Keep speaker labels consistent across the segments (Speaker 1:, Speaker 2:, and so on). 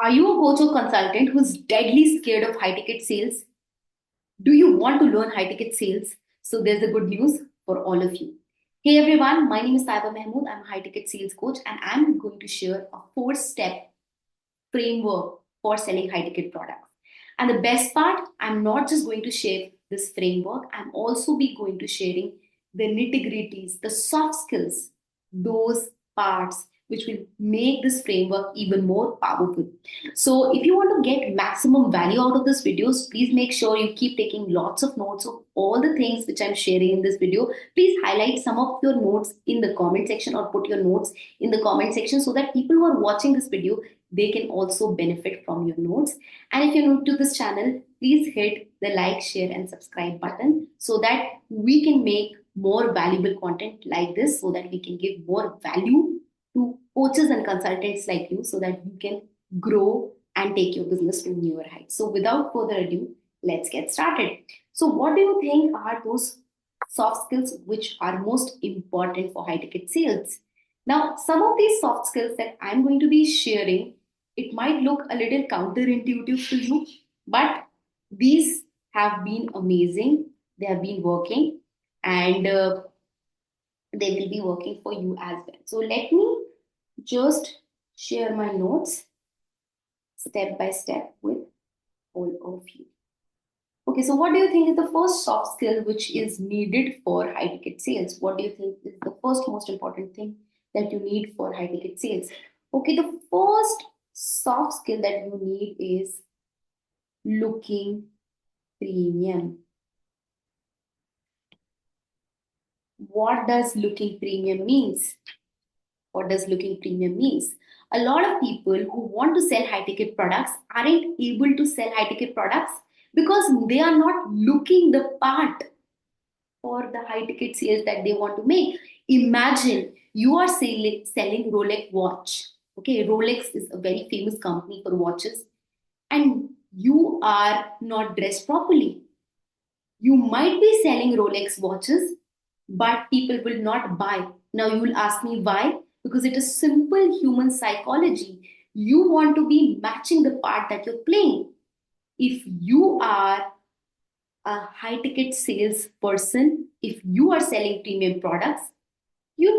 Speaker 1: Are you a coach or consultant who's deadly scared of high ticket sales? Do you want to learn high ticket sales? So there's the good news for all of you. Hey everyone, my name is Saiba Mahmood. I'm a high ticket sales coach and I'm going to share a 4 step framework for selling high ticket products. And the best part, I'm not just going to share this framework, I'm also be going to sharing the nitty gritties, the soft skills, those parts which will make this framework even more powerful. So if you want to get maximum value out of this videos, please make sure you keep taking lots of notes of all the things which I'm sharing in this video. Please highlight some of your notes in the comment section or put your notes in the comment section so that people who are watching this video, they can also benefit from your notes. And if you're new to this channel, please hit the like, share, and subscribe button so that we can make more valuable content like this, so that we can give more value to coaches and consultants like you, so that you can grow and take your business to newer heights. So, without further ado, let's get started. So, what do you think are those soft skills which are most important for high ticket sales? Now, some of these soft skills that I'm going to be sharing, it might look a little counterintuitive to you, but these have been amazing. They have been working, and they will be working for you as well. So, let me just share my notes step by step with all of you. Okay, so what do you think is the first soft skill which is needed for high ticket sales? What do you think is the first most important thing that you need for high ticket sales? Okay, the first soft skill that you need is looking premium. What does looking premium means? What does looking premium means? A lot of people who want to sell high ticket products aren't able to sell high ticket products because they are not looking the part for the high ticket sales that they want to make. Imagine you are selling Rolex watch. Okay, Rolex is a very famous company for watches, and you are not dressed properly. You might be selling Rolex watches, but people will not buy. Now you will ask me why? Because it is simple human psychology. You want to be matching the part that you're playing. If you are a high ticket sales person, if you are selling premium products, you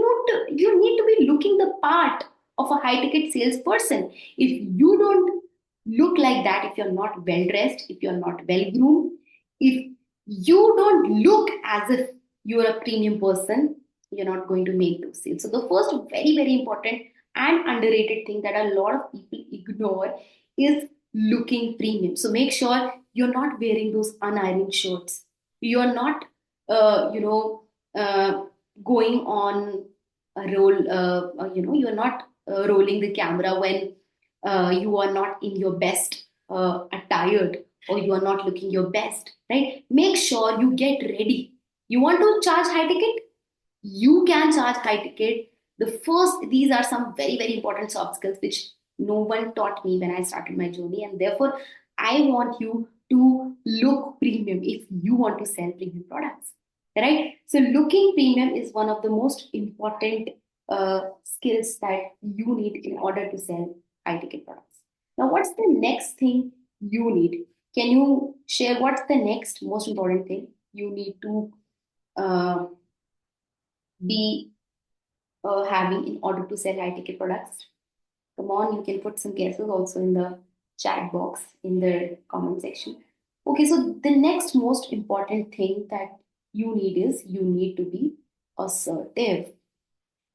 Speaker 1: need to be looking the part of a high ticket salesperson. If you don't look like that, if you're not well dressed, if you're not well groomed, if you don't look as if you're a premium person, you're not going to make those sales. So the first very, very important and underrated thing that a lot of people ignore is looking premium. So make sure you're not wearing those unironed shirts. You're not, uh, you know, uh, going on a roll. You're not rolling the camera when you are not in your best attired, or you are not looking your best. Right? Make sure you get ready. You want to charge high ticket? You can charge high ticket. These are some very, very important soft skills which no one taught me when I started my journey, and therefore I want you to look premium if you want to sell premium products, right? So looking premium is one of the most important skills that you need in order to sell high ticket products. Now, what's the next thing you need? Can you share what's the next most important thing you need to uh, be having in order to sell high ticket products? Come on, you can put some guesses also in the chat box in the comment section. Okay, so the next most important thing that you need is you need to be assertive.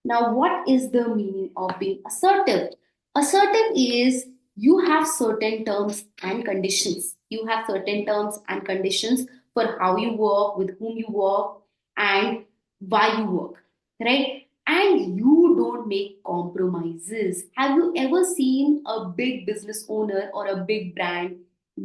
Speaker 1: Now, what is the meaning of being assertive? Assertive is you have certain terms and conditions. You have certain terms and conditions for how you work, with whom you work, and why you work, right? And you don't make compromises. Have you ever seen a big business owner or a big brand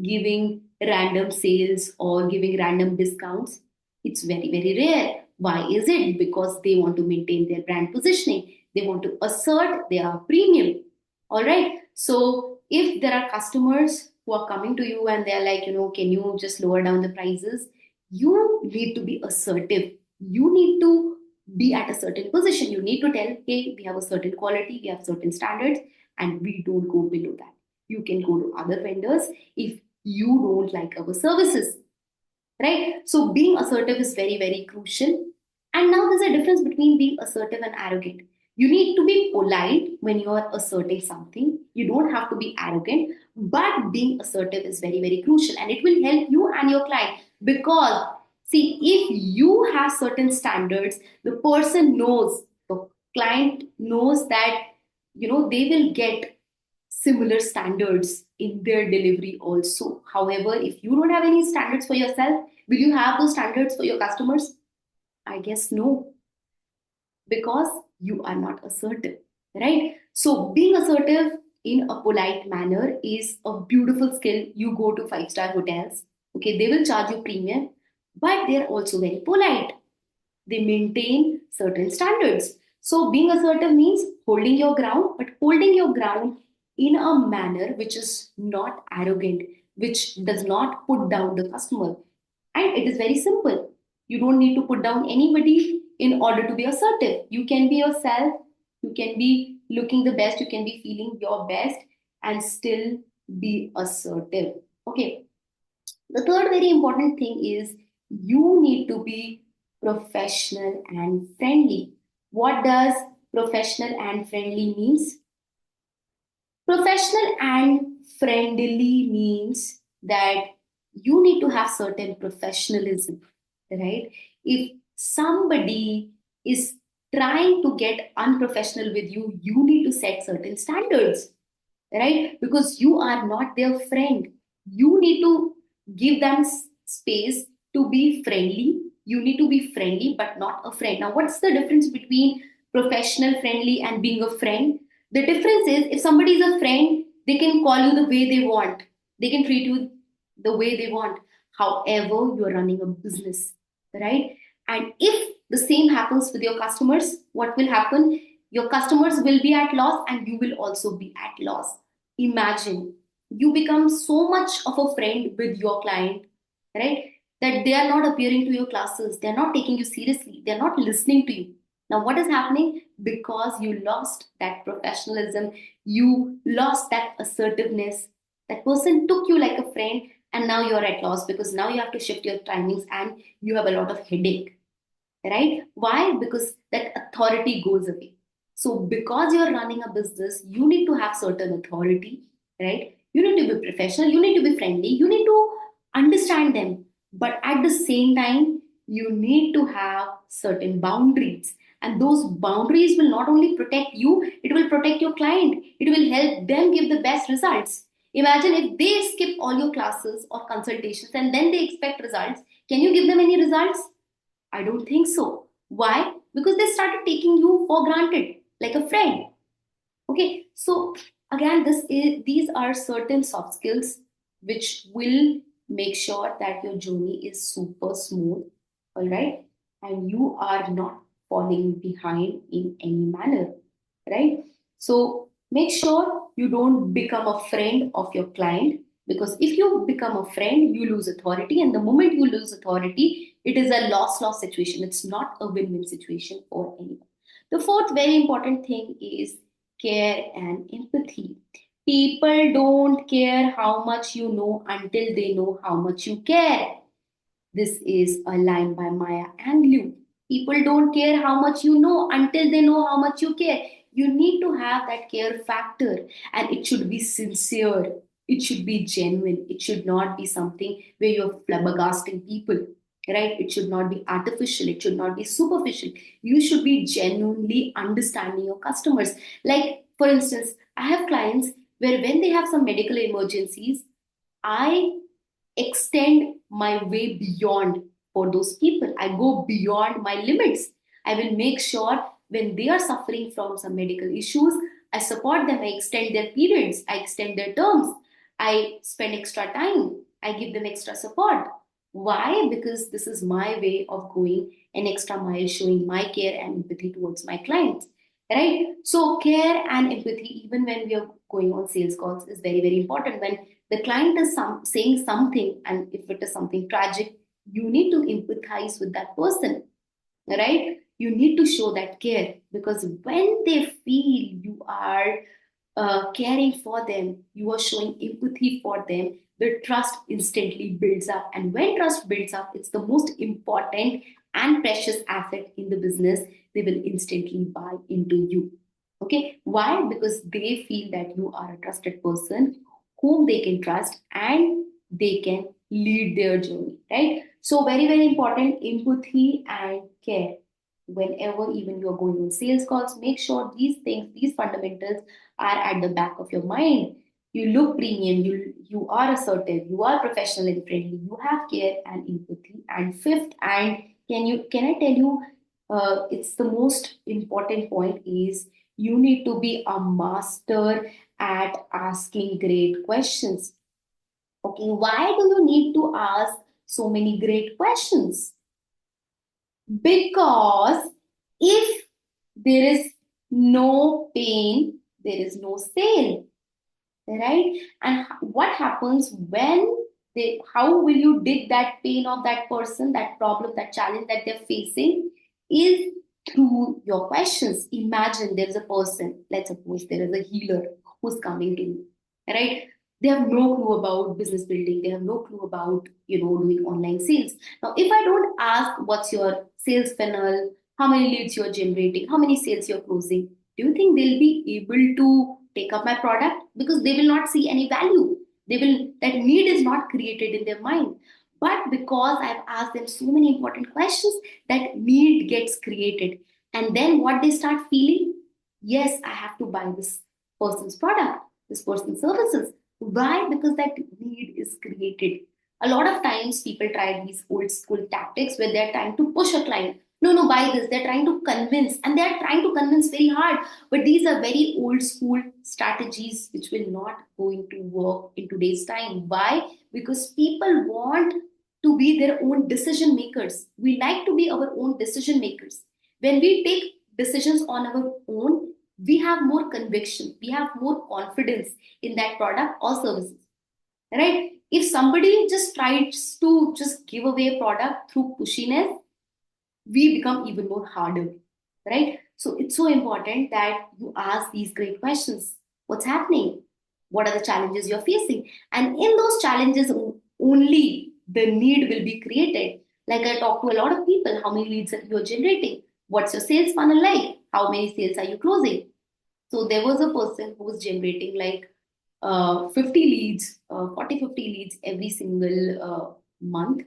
Speaker 1: giving random sales or giving random discounts? It's very, very rare. Why is it? Because they want to maintain their brand positioning. They want to assert they are premium. All right. So if there are customers who are coming to you and they're like, can you just lower down the prices? You need to be assertive. You need to be at a certain position. You need to tell, hey, we have a certain quality, we have certain standards, and we don't go below that. You can go to other vendors if you don't like our services, right? So being assertive is very, very crucial. And now there's a difference between being assertive and arrogant. You need to be polite when you are asserting something. You don't have to be arrogant, but being assertive is very, very crucial, and it will help you and your client. Because see, if you have certain standards, the person knows, the client knows that they will get similar standards in their delivery also. However, if you don't have any standards for yourself, will you have those standards for your customers? I guess no, because you are not assertive, right? So being assertive in a polite manner is a beautiful skill. You go to five-star hotels, okay, they will charge you premium, but they're also very polite. They maintain certain standards. So being assertive means holding your ground, but holding your ground in a manner which is not arrogant, which does not put down the customer. And it is very simple. You don't need to put down anybody in order to be assertive. You can be yourself, you can be looking the best, you can be feeling your best and still be assertive. Okay. The third very important thing is you need to be professional and friendly. What does professional and friendly means? Professional and friendly means that you need to have certain professionalism, right? If somebody is trying to get unprofessional with you, you need to set certain standards, right? Because you are not their friend. You need to give them space to be friendly. You need to be friendly, but not a friend. Now, what's the difference between professional friendly and being a friend? The difference is if somebody is a friend, they can call you the way they want, they can treat you the way they want. However, you're running a business, right? And if the same happens with your customers, what will happen? Your customers will be at loss and you will also be at loss. Imagine you become so much of a friend with your client, right? That they are not appearing to your classes, they're not taking you seriously, they're not listening to you. Now, what is happening? Because you lost that professionalism, you lost that assertiveness. That person took you like a friend, and now you're at loss because now you have to shift your timings and you have a lot of headache, right? Why? Because that authority goes away. So, because you're running a business, you need to have certain authority, right? You need to be professional, you need to be friendly, you need to understand them. But at the same time, you need to have certain boundaries. And those boundaries will not only protect you, it will protect your client. It will help them give the best results. Imagine if they skip all your classes or consultations and then they expect results. Can you give them any results? I don't think so. Why? Because they started taking you for granted, like a friend. Okay, so again, these are certain soft skills which will make sure that your journey is super smooth, all right, and you are not falling behind in any manner, right? So make sure you don't become a friend of your client, because if you become a friend, you lose authority, and the moment you lose authority, it is a loss-loss situation. It's not a win-win situation for anyone. The fourth very important thing is care and empathy. People don't care how much you know until they know how much you care. This is a line by Maya Angelou. People don't care how much you know until they know how much you care. You need to have that care factor, and it should be sincere. It should be genuine. It should not be something where you're flabbergasting people, right? It should not be artificial. It should not be superficial. You should be genuinely understanding your customers. Like, for instance, I have clients where when they have some medical emergencies, I extend my way beyond for those people. I go beyond my limits. I will make sure when they are suffering from some medical issues, I support them. I extend their periods, I extend their terms, I spend extra time, I give them extra support. Why? Because this is my way of going an extra mile, showing my care and empathy towards my clients. Right? So, care and empathy, even when we are going on sales calls, is very, very important. When the client is saying something, and if it is something tragic, you need to empathize with that person, right? You need to show that care, because when they feel you are caring for them, you are showing empathy for them, the trust instantly builds up. And when trust builds up, it's the most important and precious asset in the business. They will instantly buy into you. Okay, why? Because they feel that you are a trusted person whom they can trust and they can lead their journey, right? So, very, very important, empathy and care. Whenever even you're going on sales calls, make sure these things, these fundamentals are at the back of your mind. You look premium, you are assertive, you are professional and friendly, you have care and empathy. And fifth, and can I tell you, it's the most important point is you need to be a master at asking great questions. Okay, why do you need to ask so many great questions? Because if there is no pain, there is no sale, right? And what happens when they, how will you dig that pain of that person, that problem, that challenge that they're facing is through your questions. Imagine there is a person, let's suppose there is a healer who's coming to you, right? They have no clue about business building, they have no clue about doing online sales. Now if I don't ask what's your sales funnel, how many leads you're generating, how many sales you're closing, do you think they'll be able to take up my product? Because they will not see any value. They will, that need is not created in their mind. But because I've asked them so many important questions, that need gets created. And then what they start feeling, yes, I have to buy this person's product, this person's services. Why? Because that need is created. A lot of times people try these old school tactics where they're trying to push a client, no, no, buy this. They're trying to convince, and they're trying to convince very hard. But these are very old school strategies which will not going to work in today's time. Why? Because people want to be their own decision makers. We like to be our own decision makers. When we take decisions on our own, we have more conviction, we have more confidence in that product or services, right? If somebody just tries to just give away a product through pushiness, we become even more harder, right? So it's so important that you ask these great questions. What's happening? What are the challenges you're facing? And in those challenges, only the need will be created. Like I talk to a lot of people, how many leads are you generating? What's your sales funnel like? How many sales are you closing? So there was a person who was generating like 50 leads, 40, 50 leads every single month.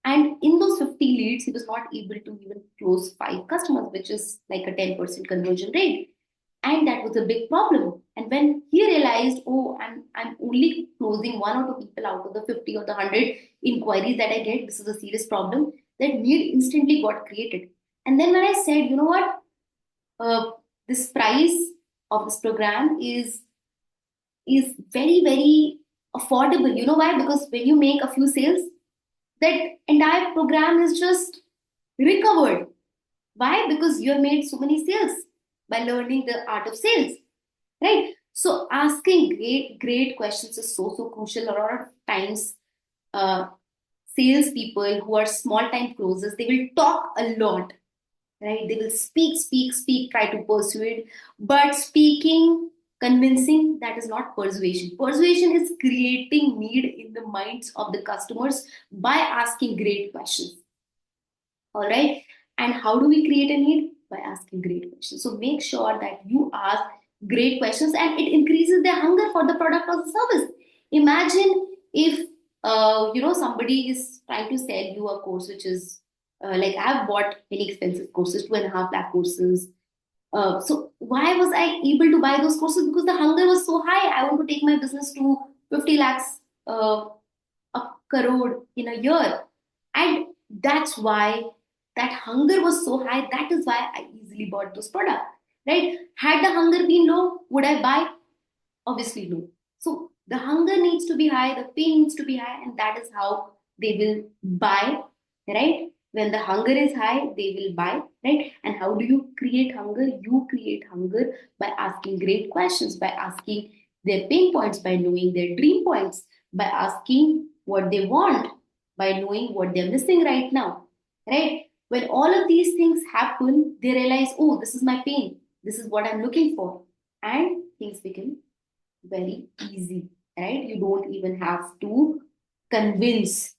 Speaker 1: And in those 50 leads, he was not able to even close five customers, which is like a 10% conversion rate. And that was a big problem. And when he realized, oh, I'm only closing one or two people out of the 50 or the 100 inquiries that I get, this is a serious problem, that need instantly got created. And then when I said, you know what, this price of this program is very, very affordable. You know why? Because when you make a few sales, that entire program is just recovered. Why? Because you have made so many sales by learning the art of sales, right? So asking great questions is so crucial. A lot of times, uh, sales people who are small time closers, they will talk a lot, right? They will speak, try to persuade, but speaking, convincing, that is not persuasion. Persuasion is creating need in the minds of the customers by asking great questions. All right. And how do we create a need? By asking great questions. So make sure that you ask great questions and it increases their hunger for the product or the service. Imagine if somebody is trying to sell you a course which is like I've bought many expensive courses, 2.5 lakh courses. So why was I able to buy those courses? Because the hunger was so high. I want to take my business to 50 lakhs, a crore in a year. And that's why that hunger was so high. That is why I easily bought those products. Right? Had the hunger been low, would I buy? Obviously, no. So the hunger needs to be high, the pain needs to be high, and that is how they will buy, right? When the hunger is high, they will buy, right? And how do you create hunger? You create hunger by asking great questions, by asking their pain points, by knowing their dream points, by asking what they want, by knowing what they're missing right now, right? When all of these things happen, they realize, oh, this is my pain, this is what I'm looking for. And things become very easy, right? You don't even have to convince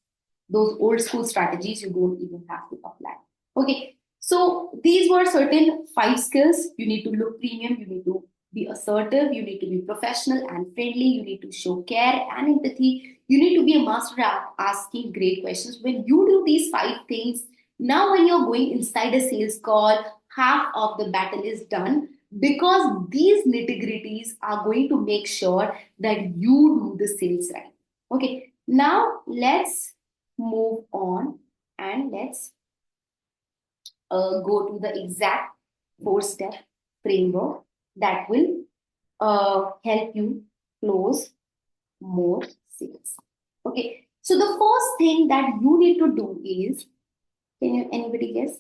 Speaker 1: those old school strategies, you don't even have to apply. Okay, so these were certain 5 skills. You need to look premium, you need to be assertive, you need to be professional and friendly, you need to show care and empathy, you need to be a master at asking great questions. When you do these 5 things, now when you're going inside a sales call, half of the battle is done, because these nitty gritties are going to make sure that you do the sales right. Okay, now let's move on and let's go to the exact 4-step framework that will help you close more sales. Okay, so the first thing that you need to do is, can you anybody guess?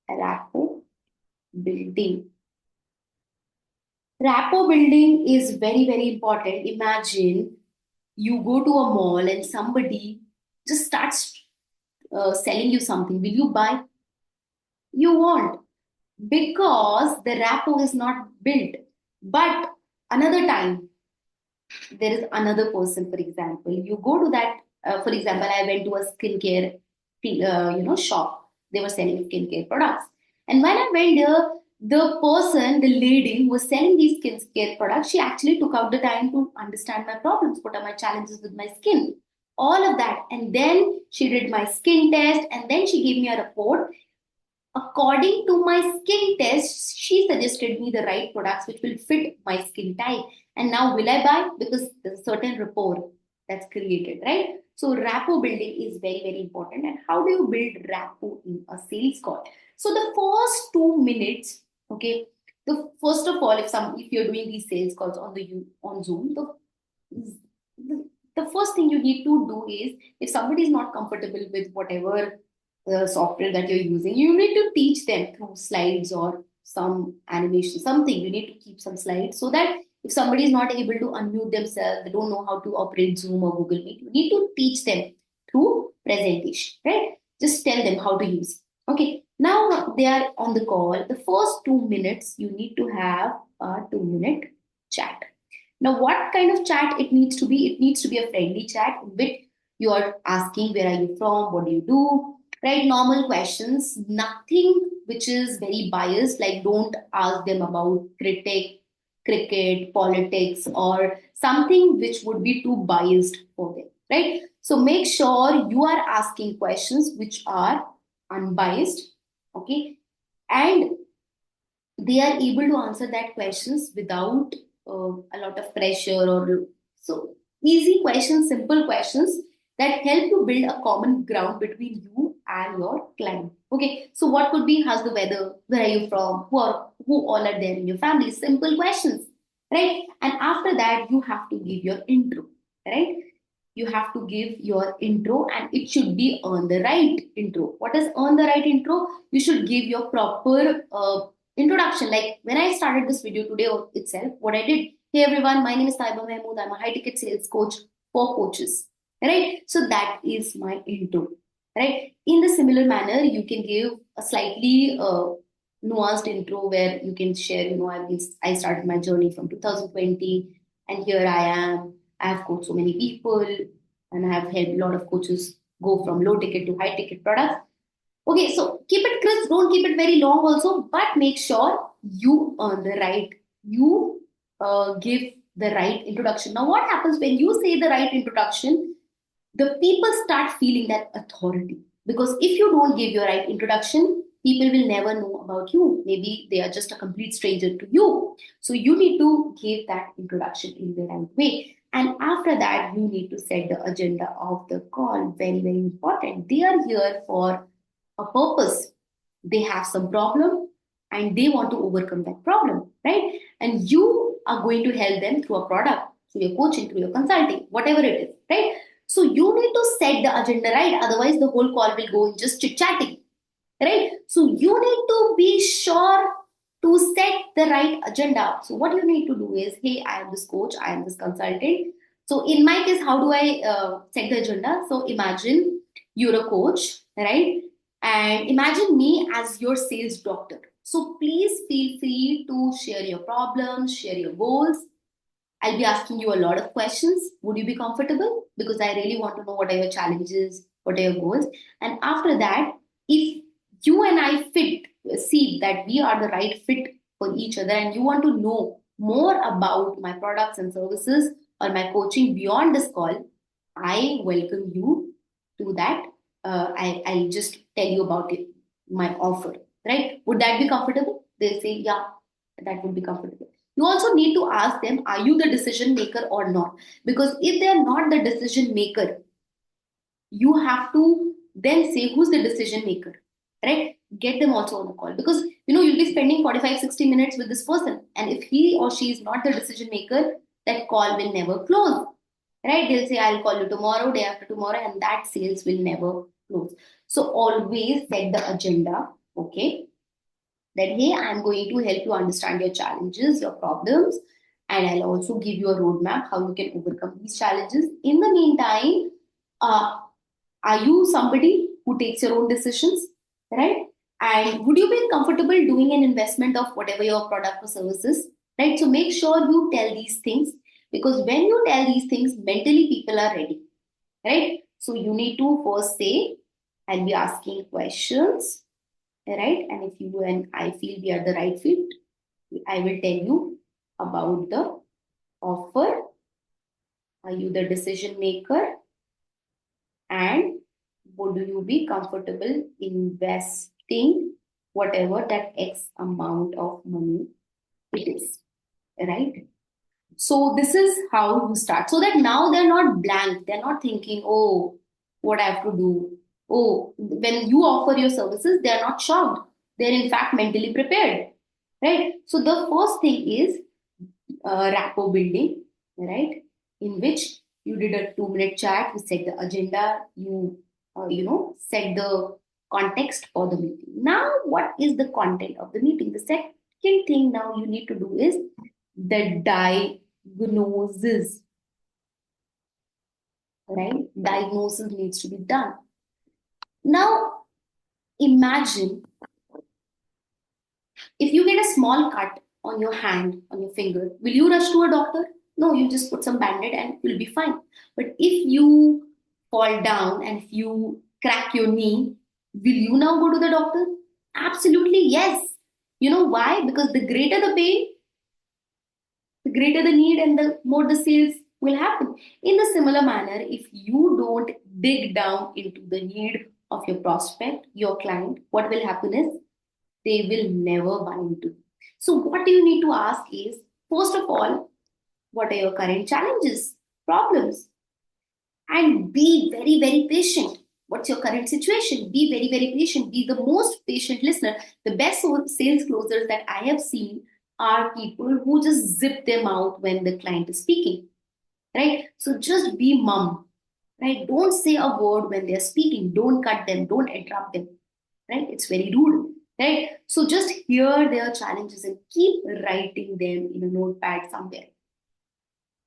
Speaker 1: Rapport building. Rapport building is very, very important. Imagine you go to a mall and somebody just starts selling you something. Will you buy? You won't, because the rapport is not built. But another time, there is another person, for example, you go to that, for example, I went to a skincare shop. They were selling skincare products. And when I went there, the person, the lady who was selling these skincare products, she actually took out the time to understand my problems, what are my challenges with my skin, all of that. And then she did my skin test, and then she gave me a report. According to my skin test, she suggested me the right products which will fit my skin type. And now, will I buy? Because there's a certain rapport that's created, right? So, rapport building is very, very important. And how do you build rapport in a sales call? So, the first 2 minutes, okay, the first of all, if you're doing these sales calls on Zoom, the first thing you need to do is, if somebody is not comfortable with whatever the software that you're using, you need to teach them through slides or some animation, something. You need to keep some slides so that if somebody is not able to unmute themselves, they don't know how to operate Zoom or Google Meet, you need to teach them through presentation, right? Just tell them how to use. Okay, now they are on the call. The first 2 minutes, you need to have a 2-minute chat. Now, what kind of chat it needs to be? It needs to be a friendly chat in which you are asking, where are you from? What do you do? Right? Normal questions, nothing which is very biased. Like, don't ask them about cricket, politics, or something which would be too biased for them. Right? So make sure you are asking questions which are unbiased. Okay. And they are able to answer that questions without a lot of pressure, or so easy questions, simple questions that help you build a common ground between you and your client. Okay, so what could be, how's the weather, where are you from, who all are there in your family? Simple questions, right? And after that, you have to give your intro, right? You have to give your intro, and it should be on the right intro. What is on the right intro? You should give your proper introduction. Like when I started this video today itself, what I did, hey everyone, my name is Taiba Mahmood. I'm a high ticket sales coach for coaches, right? So that is my intro, right? In the similar manner, you can give a slightly nuanced intro where you can share, I started my journey from 2020, and here I am. I have coached so many people, and I have helped a lot of coaches go from low ticket to high ticket products. Okay, so keep it crisp, don't keep it very long also, but make sure you earn the right, you give the right introduction. Now, what happens when you say the right introduction? The people start feeling that authority. Because if you don't give your right introduction, people will never know about you. Maybe they are just a complete stranger to you. So you need to give that introduction in the right way. And after that, you need to set the agenda of the call. Very, very important. They are here for a purpose. They have some problem and they want to overcome that problem, right? And you are going to help them through a product, through your coaching, through your consulting, whatever it is, right? So you need to set the agenda right. Otherwise, the whole call will go just chit chatting, right? So you need to be sure to set the right agenda. So what you need to do is, hey, I am this coach, I am this consultant. So in my case, how do I set the agenda? So imagine you're a coach, right? And imagine me as your sales doctor. So please feel free to share your problems, share your goals. I'll be asking you a lot of questions. Would you be comfortable? Because I really want to know what are your challenges, what are your goals. And after that, if you and I see that we are the right fit for each other, and you want to know more about my products and services or my coaching beyond this call, I welcome you to that. I'll just tell you about it, my offer, right? Would that be comfortable? They'll say, yeah, that would be comfortable. You also need to ask them, are you the decision maker or not? Because if they're not the decision maker, you have to then say who's the decision maker, right? Get them also on the call, because you'll be spending 45-60 minutes with this person, and if he or she is not the decision maker, that call will never close, right? They'll say, I'll call you tomorrow, day after tomorrow, and that sales will never close. So always set the agenda, okay, that hey, I'm going to help you understand your challenges, your problems, and I'll also give you a roadmap how you can overcome these challenges. In the meantime, uh, are you somebody who takes your own decisions, right? And would you be comfortable doing an investment of whatever your product or service is, right? So make sure you tell these things, because when you tell these things, mentally people are ready, right? So you need to first say, I'll be asking questions, right? And if you and I feel we are the right fit, I will tell you about the offer. Are you the decision maker? And would you be comfortable investing whatever that X amount of money it is, right? So this is how you start. So that now they're not blank. They're not thinking, oh, what I have to do. Oh, when you offer your services, they're not shocked. They're in fact mentally prepared, right? So the first thing is rapport building, right? In which you did a 2 minute chat, you set the agenda, set the context for the meeting. Now, what is the content of the meeting? The second thing now you need to do is the diagnosis, right? Diagnosis needs to be done. Now, imagine if you get a small cut on your hand, on your finger, will you rush to a doctor? No, you just put some band-aid and you'll be fine. But if you fall down and if you crack your knee, will you now go to the doctor? Absolutely, yes. You know why? Because the greater the pain, the greater the need, and the more the sales will happen. In the similar manner, if you don't dig down into the need of your prospect, your client, what will happen is they will never buy into. So, what you need to ask is, first of all, what are your current challenges, problems? And be very, very patient. What's your current situation? Be very, very patient. Be the most patient listener. The best sales closers that I have seen are people who just zip them out when the client is speaking, right? So just be mum, right? Don't say a word when they're speaking. Don't cut them. Don't interrupt them, right? It's very rude, right? So just hear their challenges and keep writing them in a notepad somewhere,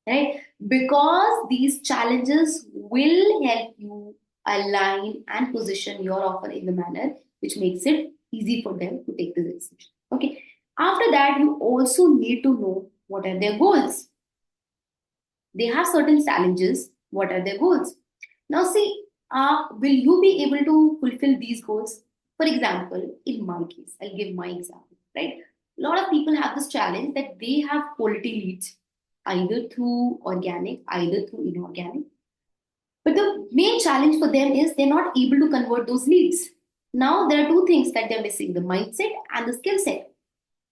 Speaker 1: right? Because these challenges will help you align and position your offer in the manner which makes it easy for them to take the decision. Okay. After that, you also need to know what are their goals. They have certain challenges. What are their goals? Now, see, will you be able to fulfill these goals? For example, in my case, I'll give my example, right? A lot of people have this challenge that they have quality leads, either through organic, either through inorganic. But the main challenge for them is they're not able to convert those leads. Now, there are two things that they're missing: the mindset and the skill set,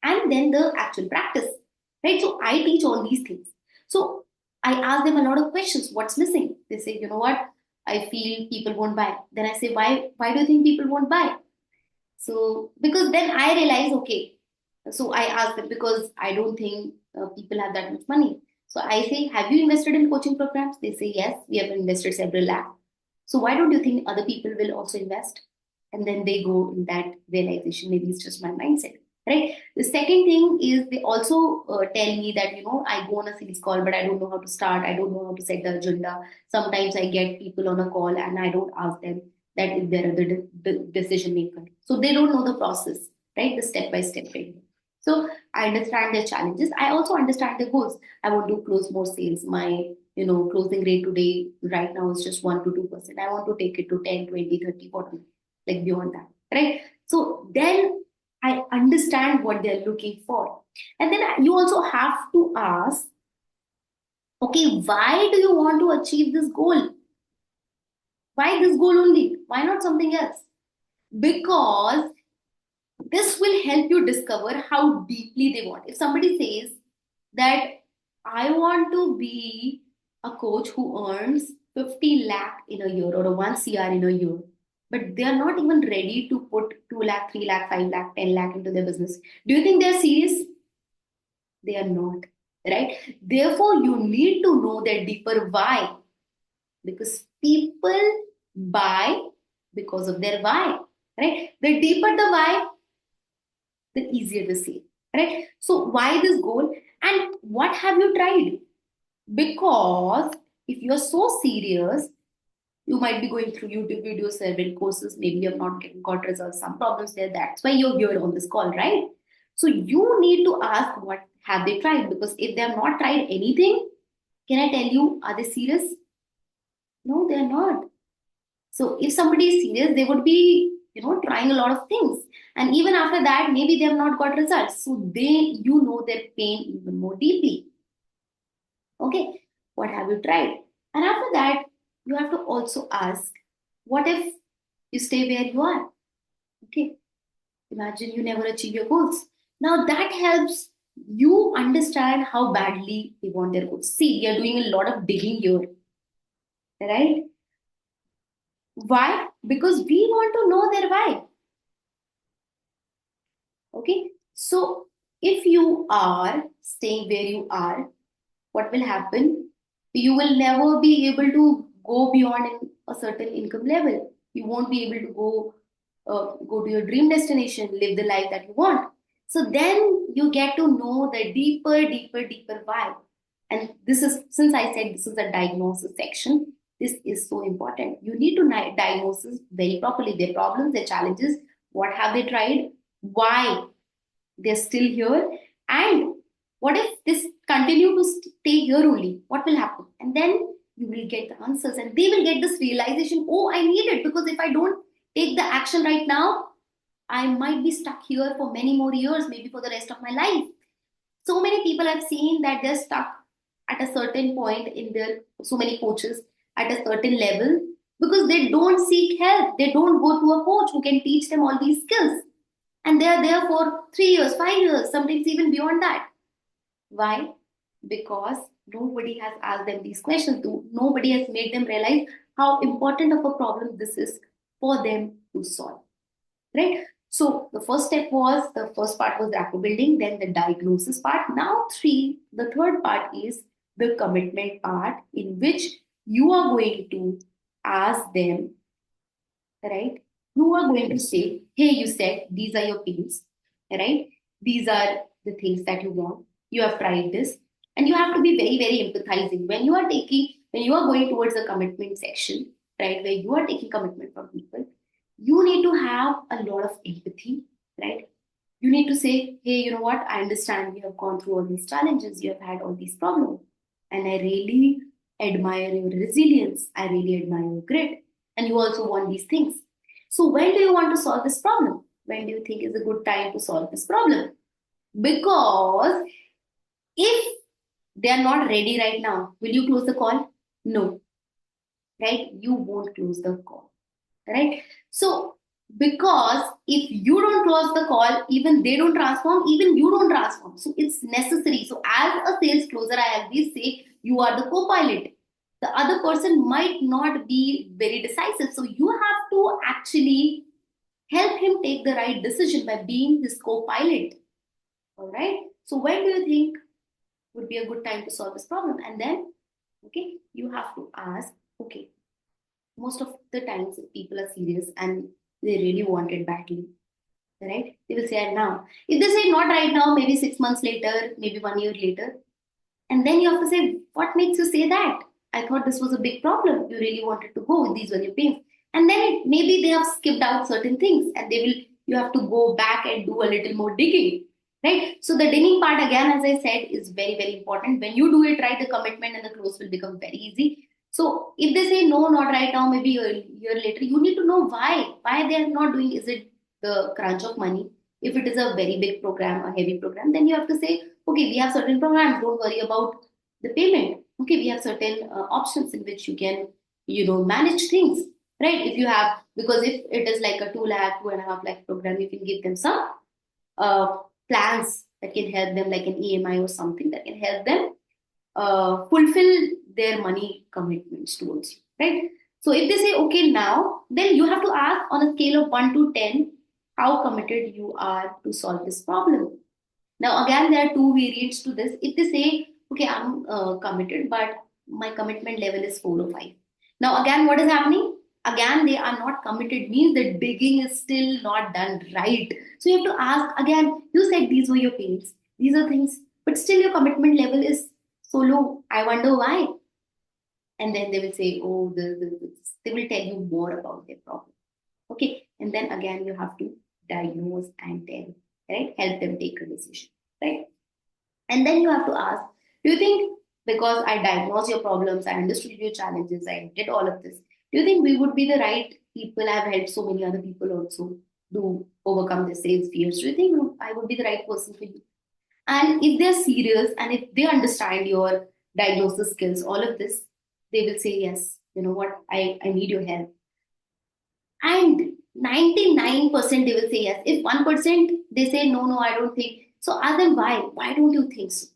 Speaker 1: and then the actual practice, right? So, I teach all these things. So, I ask them a lot of questions. What's missing? They say, you know what? I feel people won't buy. Then I say, why do you think people won't buy? So, because then I realize, okay, so I ask them, because I don't think people have that much money. So I say, have you invested in coaching programs? They say, yes, we have invested several lakh. So why don't you think other people will also invest? And then they go in that realization, maybe it's just my mindset, right? The second thing is they also tell me that, I go on a sales call, but I don't know how to start. I don't know how to set the agenda. Sometimes I get people on a call and I don't ask them that if they're the decision maker. So they don't know the process, right? The step-by-step framework. So I understand their challenges. I also understand their goals. I want to close more sales. My closing rate today right now is just 1 to 2%. I want to take it to 10, 20, 30, 40, like beyond that, right? So then I understand what they're looking for. And then you also have to ask, okay, why do you want to achieve this goal? Why this goal only? Why not something else? Because this will help you discover how deeply they want. If somebody says that I want to be a coach who earns 50 lakh in a year or a 1 CR in a year, but they are not even ready to put 2 lakh, 3 lakh, 5 lakh, 10 lakh into their business, do you think they're serious? They are not, right? Therefore, you need to know their deeper why, because people buy because of their why, right? The deeper the why, the easier the sale, right? So why this goal and what have you tried? Because if you're so serious, you might be going through YouTube videos, several courses, maybe you have not got results, some problems there. That's why you're here on this call, right? So you need to ask what have they tried, because if they have not tried anything, can I tell you, are they serious? No, they're not. So if somebody is serious, they would be, trying a lot of things. And even after that, maybe they have not got results. So their pain even more deeply. Okay, what have you tried? And after that, you have to also ask, what if you stay where you are? Okay, imagine you never achieve your goals. Now that helps you understand how badly they want their goals. See, we are doing a lot of digging here, right? Why? Because we want to know their why. Okay, so if you are staying where you are, what will happen? You will never be able to go beyond a certain income level. You won't be able to go to your dream destination, live the life that you want. So then you get to know the deeper why. And this is, since I said this is a diagnosis section, this is so important. You need to diagnose very properly their problems, their challenges, what have they tried, why they're still here, and what if this continue to stay here only, what will happen? And then you will get the answers, and they will get this realization, oh, I need it, because if I don't take the action right now, I might be stuck here for many more years, maybe for the rest of my life. So many people I've seen that they're stuck at a certain point in their, so many coaches at a certain level, because they don't seek help, they don't go to a coach who can teach them all these skills, and they are there for 3 years, 5 years, sometimes even beyond that. Why? Because nobody has asked them these questions. Nobody has made them realize how important of a problem this is for them to solve. Right? So the first part was rapport building, then the diagnosis part. Now the third part is the commitment part, in which you are going to ask them, right? You are going to say, hey, you said these are your pains, right? These are the things that you want. You have tried this. And you have to be very, very empathizing. When you are going towards the commitment section, right, where you are taking commitment from people, you need to have a lot of empathy, right? You need to say, hey, you know what? I understand you have gone through all these challenges, you have had all these problems. And I really admire your resilience. I really admire your grit. And you also want these things. So when do you want to solve this problem? When do you think is a good time to solve this problem? Because if they are not ready right now, will you close the call? No, right? You won't close the call, right? So because if you don't close the call, even they don't transform, even you don't transform. So it's necessary. So as a sales closer, I always say you are the co-pilot. The other person might not be very decisive. So you have to actually help him take the right decision by being his co-pilot. All right. So when do you think would be a good time to solve this problem? And then, okay, you have to ask, okay, most of the times if people are serious and they really want it badly, right? They will say now. If they say not right now, maybe 6 months later, maybe 1 year later, and then you have to say, what makes you say that? I thought this was a big problem. You really wanted to go. These were your pains. And then maybe they have skipped out certain things, and they will, you have to go back and do a little more digging, right? So the digging part, again, as I said, is very, very important. When you do it right, the commitment and the close will become very easy. So if they say no, not right now, maybe a year later, you need to know why they are not doing. Is it the crunch of money? If it is a very big program, a heavy program, then you have to say, okay, we have certain programs. Don't worry about the payment. Okay, we have certain options in which you can, manage things, right? If you have, because if it is like a 2 lakh, 2.5 lakh program, you can give them some uh, plans that can help them, like an EMI or something that can help them fulfill their money commitments towards you, right? So if they say okay now, then you have to ask on a scale of 1 to 10 how committed you are to solve this problem. Now, again, there are two variants to this. If they say, okay, I'm committed, but my commitment level is 4 or 5. Now, again, what is happening? Again, they are not committed, means that digging is still not done right. So you have to ask again, you said these were your pains, these are things, but still your commitment level is so low. I wonder why. And then they will say, oh, this. They will tell you more about their problem. Okay. And then again, you have to diagnose and tell, right? Help them take a decision, right? And then you have to ask, do you think because I diagnosed your problems, I understood your challenges, I did all of this, do you think we would be the right people? I've helped so many other people also to overcome their sales fears. Do you think I would be the right person for you? And if they're serious and if they understand your diagnosis skills, all of this, they will say, yes, you know what, I need your help. And 99% they will say yes. If 1% they say no, no, I don't think. So ask them why. Why don't you think so?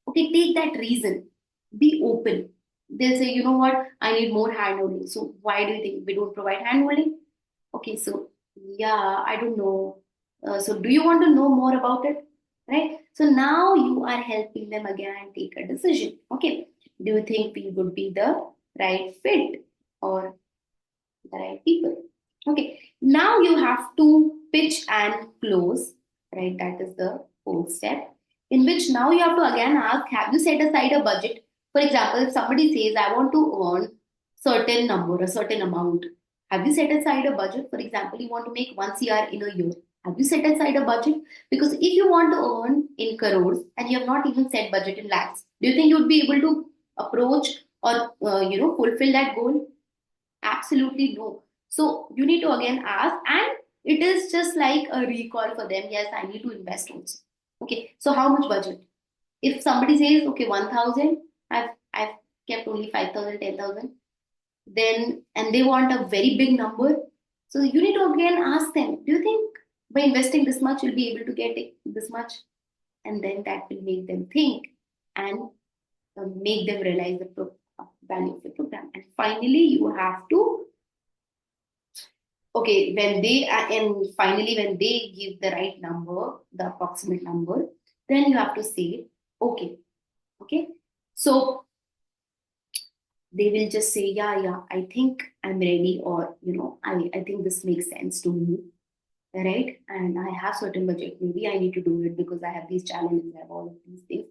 Speaker 1: Okay, take that reason. Be open. They'll say, you know what, I need more hand holding. So why do you think we don't provide hand holding? Okay, so yeah, I don't know. So do you want to know more about it? Right? So now you are helping them again take a decision. Okay, do you think we would be the right fit or the right people? Okay, now you have to pitch and close, right? That is the fourth step, in which now you have to again ask, have you set aside a budget? For example, if somebody says, I want to earn certain number, a certain amount, have you set aside a budget? For example, you want to make 1 CR in a year. Have you set aside a budget? Because if you want to earn in crores and you have not even set budget in lakhs, do you think you would be able to approach or fulfill that goal? Absolutely no. So you need to again ask, and it is just like a recall for them. Yes, I need to invest also. Okay, so how much budget? If somebody says, okay, 1,000, I've kept only 5,000, 10,000, then and they want a very big number. So you need to again ask them, do you think by investing this much you'll be able to get it, this much? And then that will make them think and make them realize the value of the program. And finally, you have to, okay, when they and finally when they give the right number, the approximate number, then you have to say, okay, okay. So they will just say, yeah, I think I'm ready, or I think this makes sense to me, right? And I have certain budget. Maybe I need to do it because I have these challenges, I have all of these things.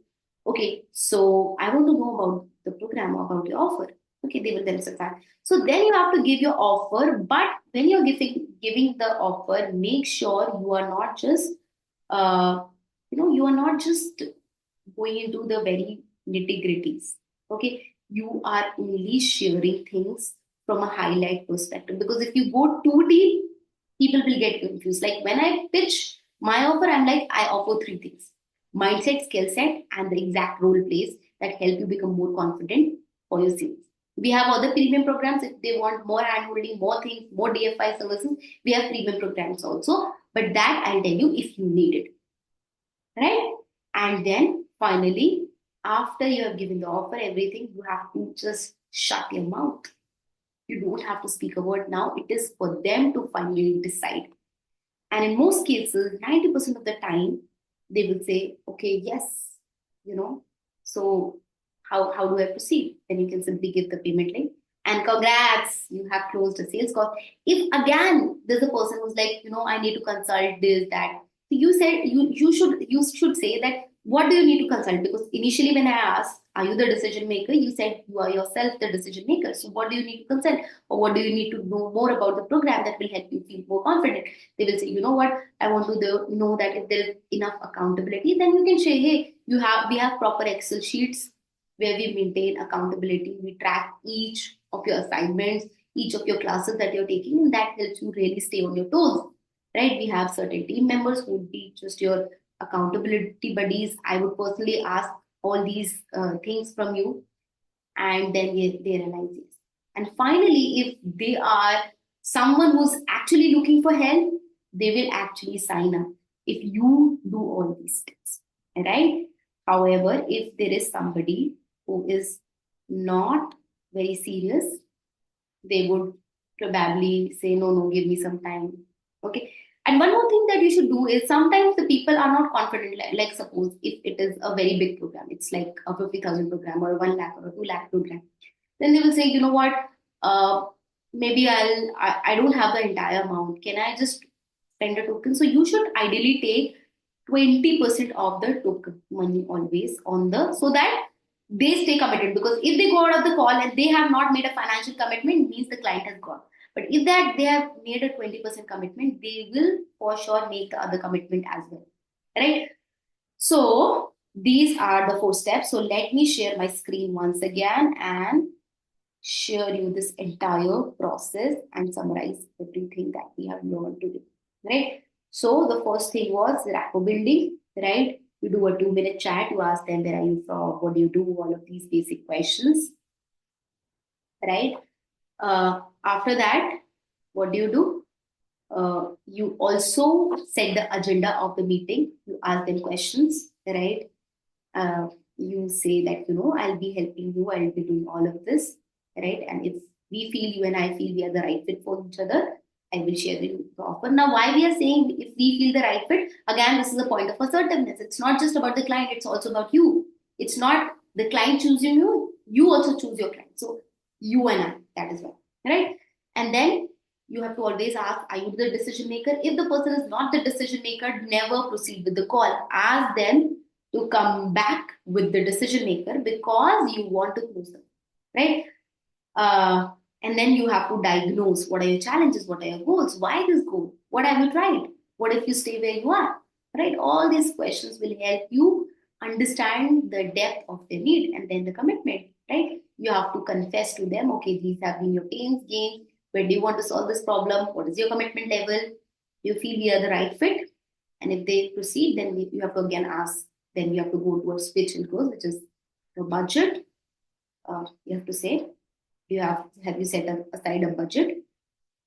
Speaker 1: Okay, so I want to know about the program, about your offer. Okay, they will themselves ask. So then you have to give your offer, but when you're giving the offer, make sure you are not just you are not just going into the very nitty gritties. Okay, you are only sharing things from a highlight perspective, because if you go too deep, people will get confused. Like when I pitch my offer, I'm like, I offer three things: mindset, skill set, and the exact role plays that help you become more confident for your sales. We have other premium programs if they want more handholding, more things, more DFI services. We have premium programs also, but that I'll tell you if you need it, right? And then finally, after you have given the offer, everything, you have to just shut your mouth. You don't have to speak a word now. It is for them to finally decide. And in most cases, 90% of the time, they will say, okay, yes, so how do I proceed? Then you can simply give the payment link. And congrats, you have closed a sales call. If again there's a person who's like, I need to consult this, that. So you said you should say that what do you need to consult? Because initially when I asked, Are you the decision maker? You said you are yourself the decision maker. So what do you need to consult, or what do you need to know more about the program that will help you feel more confident? They will say, you know what, I want to know that if there is enough accountability, then you can say, hey, we have proper Excel sheets where we maintain accountability. We track each of your assignments, each of your classes that you're taking, and that helps you really stay on your toes. Right? We have certain team members who would be just your accountability buddies. I would personally ask all these things from you, and then they realize yes. And finally, if they are someone who's actually looking for help, they will actually sign up if you do all these steps, right? However, if there is somebody who is not very serious, they would probably say, no, no, give me some time. Okay. And one more thing that you should do is sometimes the people are not confident. Like suppose if it is a very big program, it's like a 50,000 program or a 1 lakh or a 2 lakh program, then they will say, you know what, maybe I don't have the entire amount. Can I just spend a token? So you should ideally take 20% of the token money always on the, so that they stay committed, because if they go out of the call and they have not made a financial commitment, means the client has gone. But if that they have made a 20% commitment, they will for sure make the other commitment as well, right? So these are the 4 steps. So let me share my screen once again and share you this entire process and summarize everything that we have learned today, right? So the first thing was rapport building, right? You do a 2-minute chat, you ask them where are you from, what do you do, all of these basic questions, right? After that, what do? You also set the agenda of the meeting. You ask them questions, right? Uh, you say that, I'll be helping you, I'll be doing all of this, right? And if we feel, you and I feel we are the right fit for each other, I will share the offer. Now, why we are saying if we feel the right fit, again, this is a point of assertiveness. It's not just about the client, it's also about you. It's not the client choosing you, you also choose your client. So you and I, that is why, right? And then you have to always ask, are you the decision maker? If the person is not the decision maker, never proceed with the call. Ask them to come back with the decision maker because you want to close them, right? Uh, and then you have to diagnose what are your challenges, what are your goals, why this goal, what have you tried, what if you stay where you are, right? All these questions will help you understand the depth of their need and then the commitment, right? You have to confess to them, okay, these have been your pains, gains, where do you want to solve this problem, what is your commitment level, do you feel we are the right fit? And if they proceed, then you have to again ask, then you have to go towards pitch and close, which is the budget. You have to say, have you set aside a budget?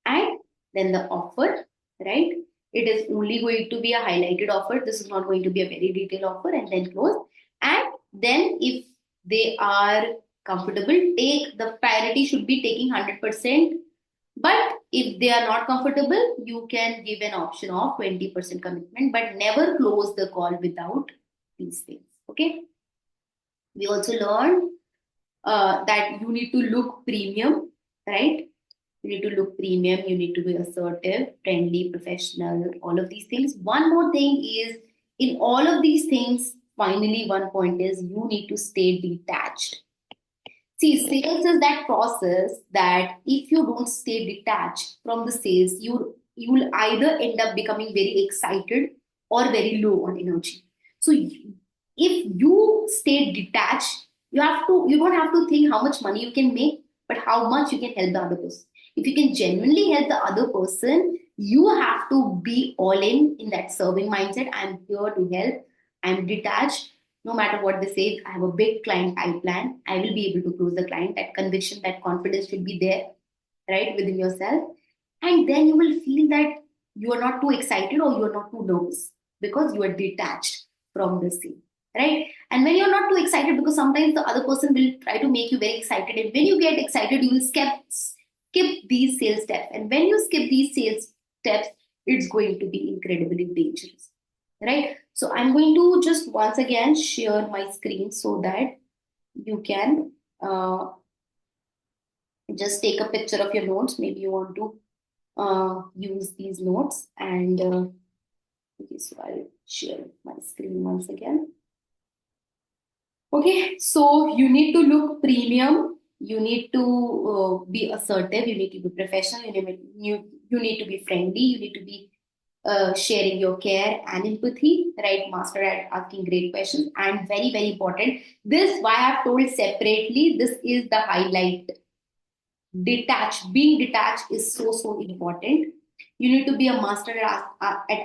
Speaker 1: And then the offer, right? It is only going to be a highlighted offer. This is not going to be a very detailed offer, and then close. And then if they are comfortable, take the priority should be taking 100%. But if they are not comfortable, you can give an option of 20% commitment, but never close the call without these things. Okay. We also learned that you need to look premium, right? You need to look premium, you need to be assertive, friendly, professional, all of these things. One more thing is, in all of these things, finally, one point is you need to stay detached. See, sales is that process that if you don't stay detached from the sales, you will either end up becoming very excited or very low on energy. So if you stay detached, you don't have to think how much money you can make, but how much you can help the other person. If you can genuinely help the other person, you have to be all in that serving mindset. I'm here to help. I'm detached. No matter what they say, I have a big client pipeline. I will be able to close the client. That conviction, that confidence should be there, right, within yourself. And then you will feel that you are not too excited or you are not too nervous because you are detached from the scene, right? And when you're not too excited, because sometimes the other person will try to make you very excited. And when you get excited, you will skip these sales steps. And when you skip these sales steps, it's going to be incredibly dangerous, right? So I'm going to just once again share my screen so that you can just take a picture of your notes. Maybe you want to use these notes, and okay, so I'll share my screen once again. Okay, so you need to look premium. You need to be assertive. You need to be professional. You need to be friendly. You need to be sharing your care and empathy, right? Master at asking great questions. And very, very important. This, why I've told separately, this is the highlight. Detached, being detached is so, so important. You need to be a master at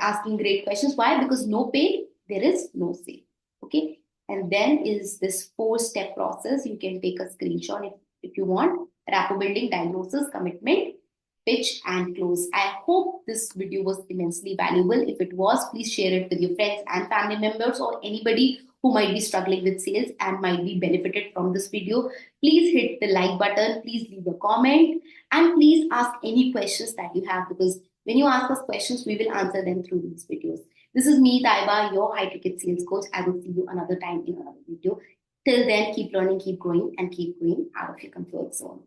Speaker 1: asking great questions. Why? Because no pain, there is no say. Okay. And then is this 4-step process. You can take a screenshot if you want. Rapport building, diagnosis, commitment, pitch, and close. I hope this video was immensely valuable. If it was, please share it with your friends and family members or anybody who might be struggling with sales and might be benefited from this video. Please hit the like button, please leave a comment, and please ask any questions that you have, because when you ask us questions, we will answer them through these videos. This is me, Taiba, your high ticket sales coach. I will see you another time in another video. Till then, keep learning, keep growing, and keep going out of your comfort zone.